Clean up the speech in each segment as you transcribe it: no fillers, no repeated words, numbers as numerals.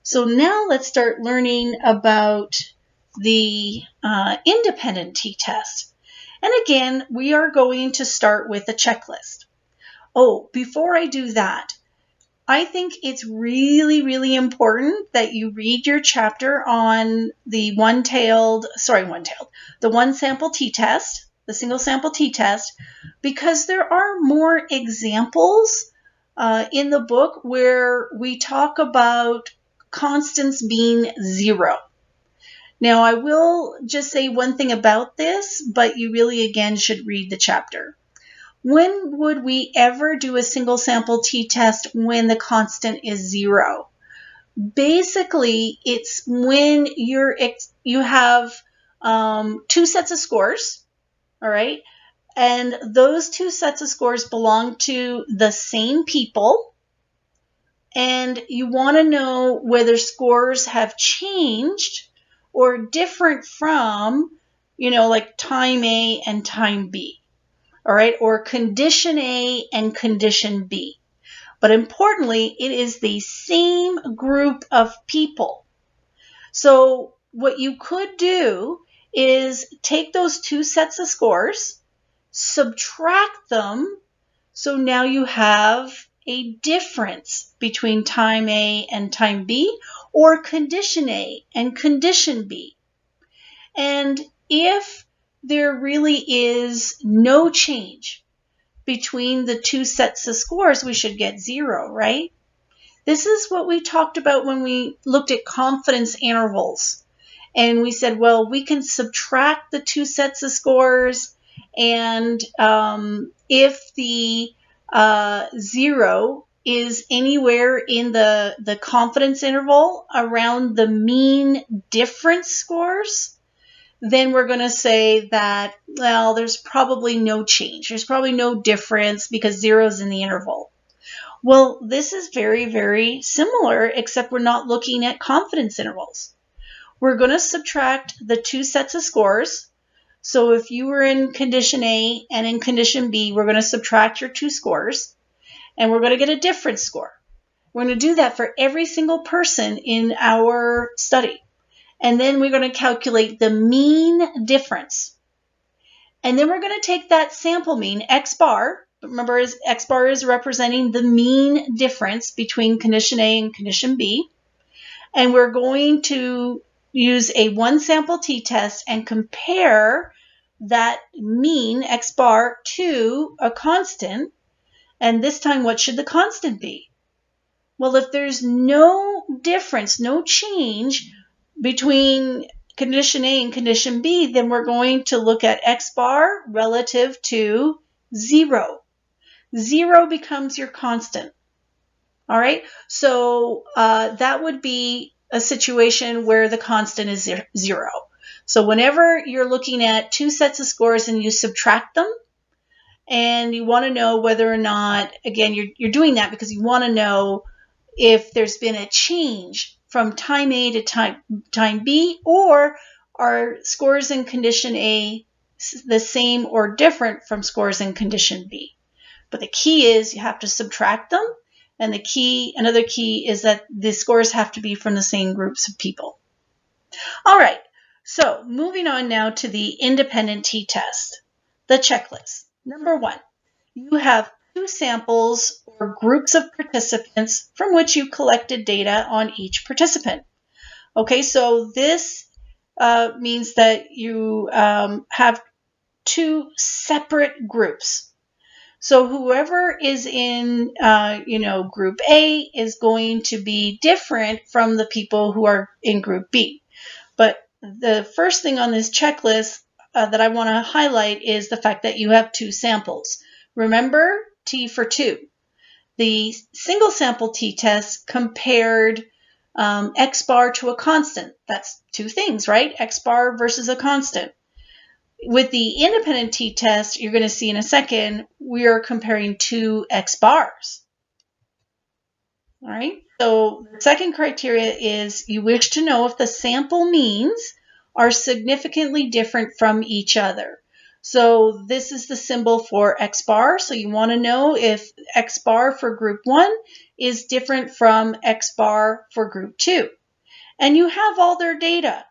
So now let's start learning about the independent t-test. And again, we are going to start with a checklist. Oh, before I do that, I think it's really, really important that you read your chapter on the the one sample t-test, the single sample t-test, because there are more examples in the book where we talk about constants being zero. Now, I will just say one thing about this, but you really, again, should read the chapter. When would we ever do a single sample t-test when the constant is zero? Basically, it's when you have two sets of scores, all right? And those two sets of scores belong to the same people. And you want to know whether scores have changed or different from, like time A and time B. All right, or condition A and condition B. But importantly, it is the same group of people. So what you could do is take those two sets of scores, subtract them, so now you have a difference between time A and time B, or condition A and condition B. And if there really is no change between the two sets of scores, we should get zero, right? This is what we talked about when we looked at confidence intervals. And we said, well, we can subtract the two sets of scores, and if the zero is anywhere in the confidence interval around the mean difference scores, then we're going to say that, well, there's probably no change. There's probably no difference because zero is in the interval. Well, this is very, very similar, except we're not looking at confidence intervals. We're going to subtract the two sets of scores. So if you were in condition A and in condition B, we're going to subtract your two scores, and we're going to get a difference score. We're going to do that for every single person in our study. And then we're going to calculate the mean difference. And then we're going to take that sample mean, x bar. Remember, x bar is representing the mean difference between condition A and condition B. And we're going to use a one sample t-test and compare that mean, x bar, to a constant. And this time, what should the constant be? Well, if there's no difference, no change between condition A and condition B, then we're going to look at x bar relative to zero. Zero becomes your constant. All right, so that would be a situation where the constant is zero. So whenever you're looking at two sets of scores and you subtract them, and you want to know whether or not, again, you're doing that because you want to know if there's been a change from time A to time B, or are scores in condition A the same or different from scores in condition B. But the key is you have to subtract them, and another key is that the scores have to be from the same groups of people. All right, so moving on now to the independent t-test, the checklist. Number one, you have two samples or groups of participants from which you collected data on each participant. Okay, so this means that you have two separate groups. So whoever is in, group A is going to be different from the people who are in group B. But the first thing on this checklist that I want to highlight is the fact that you have two samples. Remember, T for two. The single sample t-test compared x bar to a constant. That's two things, right? X bar versus a constant. With the independent t-test, you're going to see in a second, we are comparing two x bars. All right. So the second criteria is you wish to know if the sample means are significantly different from each other. So this is the symbol for X bar. So you want to know if X bar for group 1 is different from X bar for group 2. And you have all their data.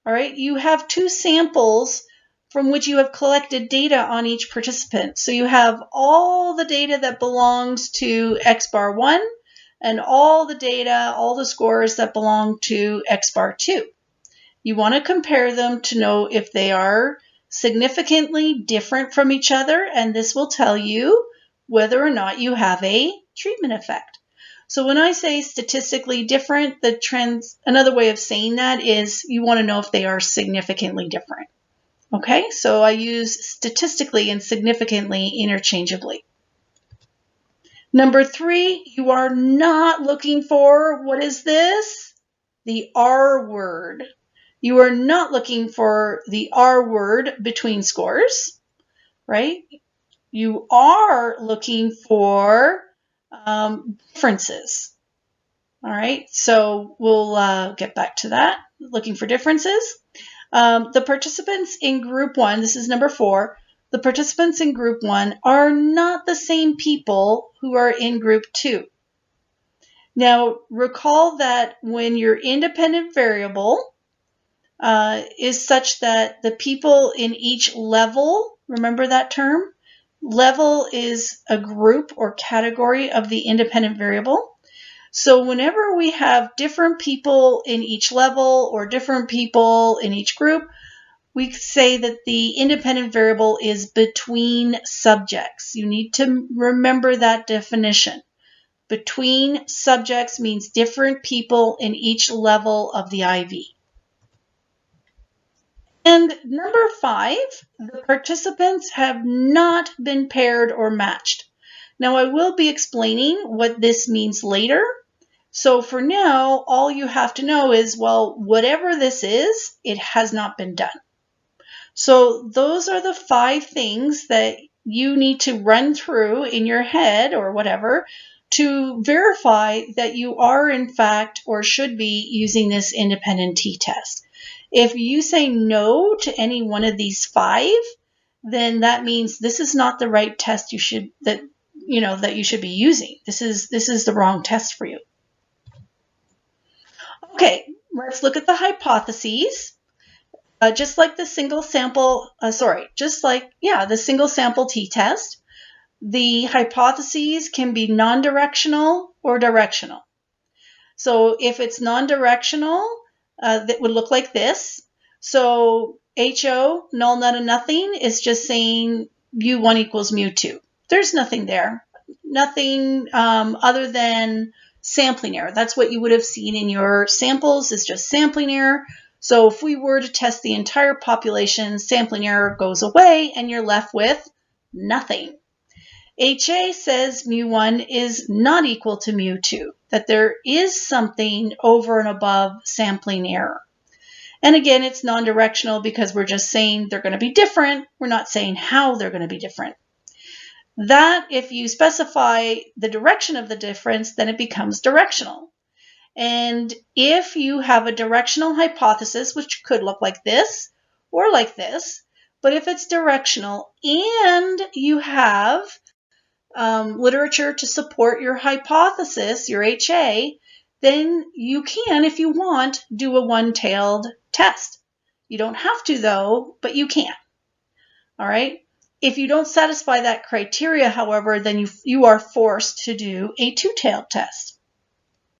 All right, you have 2 samples from which you have collected data on each participant. So you have all the data that belongs to X bar 1 and all the data, all the scores that belong to X bar 2. You want to compare them to know if they are significantly different from each other, and this will tell you whether or not you have a treatment effect. So when I say statistically different, another way of saying that is you want to know if they are significantly different. Okay, so I use statistically and significantly interchangeably. Number 3, you are not looking for, what is this? The R word. You are not looking for the R word between scores, right? You are looking for differences. All right, so we'll get back to that, looking for differences. The participants in group 1, this is number 4, the participants in group 1 are not the same people who are in group 2. Now, recall that when your independent variable is such that the people in each level, remember that term? Level is a group or category of the independent variable. So whenever we have different people in each level or different people in each group, we say that the independent variable is between subjects. You need to remember that definition. Between subjects means different people in each level of the IV. And number 5, the participants have not been paired or matched. Now I will be explaining what this means later. So for now, all you have to know is, well, whatever this is, it has not been done. So those are the 5 things that you need to run through in your head or whatever to verify that you are in fact or should be using this independent t-test. If you say no to any one of these 5, then that means this is not the right test you should be using. This is the wrong test for you. Okay, let's look at the hypotheses. Just like the single sample, the single sample t-test, the hypotheses can be non-directional or directional. So if it's non-directional, that would look like this. So HO, null, none, and nothing, is just saying mu1 equals mu2. There's nothing there. Nothing other than sampling error. That's what you would have seen in your samples, is just sampling error. So if we were to test the entire population, sampling error goes away and you're left with nothing. HA says mu1 is not equal to mu2, that there is something over and above sampling error. And again, it's non-directional because we're just saying they're going to be different. We're not saying how they're going to be different. That, if you specify the direction of the difference, then it becomes directional. And if you have a directional hypothesis, which could look like this or like this, but if it's directional and you have literature to support your hypothesis, your HA, then you can, if you want, do a one-tailed test. You don't have to, though, but you can. All right? If you don't satisfy that criteria, however, then you are forced to do a two-tailed test.